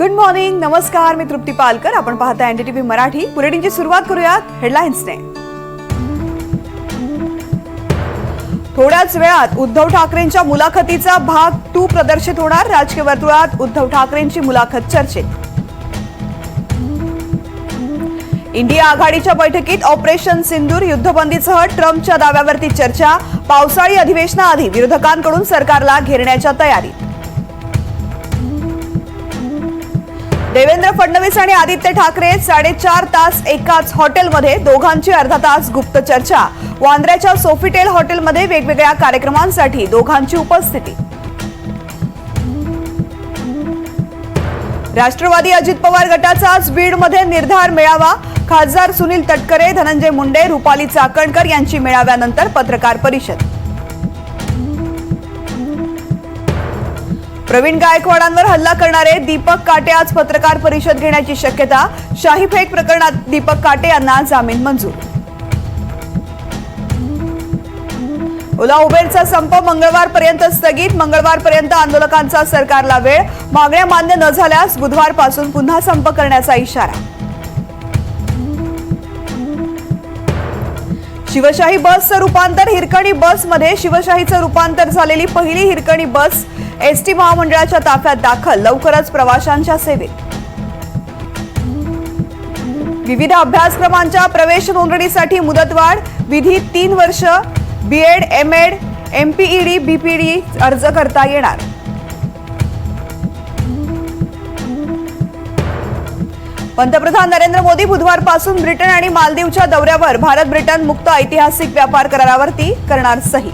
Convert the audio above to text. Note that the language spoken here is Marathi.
गुड मॉर्निंग, नमस्कार. मी तृप्ती पालकर. आपण पाहता एनडीटीव्ही मराठी. बुलेटिनची सुरुवात करूयात हेडलाईन्सने. थोड्याच वेळात उद्धव ठाकरेंच्या मुलाखतीचा भाग 2 प्रदर्शित होणार. राजकीय वर्तुळात उद्धव ठाकरेंची मुलाखत चर्चेत. इंडिया आघाडीच्या बैठकीत ऑपरेशन सिंदूर, युद्धबंदीसह ट्रम्पच्या दाव्यावरती चर्चा. पावसाळी अधिवेशनाआधी विरोधकांकडून सरकारला घेरण्याच्या तयारीत. देवेंद्र फडणवीस आणि आदित्य ठाकरे 4.5 तास एकाच हॉटेलमध्ये, दोघांची अर्धा तास गुप्त चर्चा. वांद्र्याच्या सोफिटेल हॉटेलमध्ये वेगवेगळ्या कार्यक्रमांसाठी दोघांची उपस्थिती. राष्ट्रवादी अजित पवार गटाचा आज बीडमध्ये निर्धार मेळावा. खासदार सुनील तटकरे, धनंजय मुंडे, रुपाली चाकणकर यांची मेळाव्यानंतर पत्रकार परिषद. प्रवीण गायकवाडांवर हल्ला करणारे दीपक काटे आज पत्रकार परिषद घेण्याची शक्यता. शाहीफेक प्रकरणात दीपक काटे यांना जामीन मंजूर. ओला उबेरचा संप मंगळवारपर्यंत स्थगित. मंगळवारपर्यंत आंदोलकांचा सरकारला वेळ. मागण्या मान्य न झाल्यास बुधवारपासून पुन्हा संप करण्याचा इशारा. शिवशाही बसचं रूपांतर हिरकणी बसमध्ये. शिवशाहीचं रूपांतर झालेली पहिली हिरकणी बस एसटी महामंडळाच्या ताफ्यात दाखल. लवकरच प्रवाशांच्या सेवेत. विविध अभ्यासक्रमांच्या प्रवेश नोंदणीसाठी मुदतवाढ. विधी 3 वर्ष. बीएड, एमएड, एमपीईडी, बीपीडी अर्ज करता येणार. पंतप्रधान नरेंद्र मोदी बुधवारपासून ब्रिटन आणि मालदीवच्या दौऱ्यावर. भारत ब्रिटन मुक्त ऐतिहासिक व्यापार करारावरती करणार सही.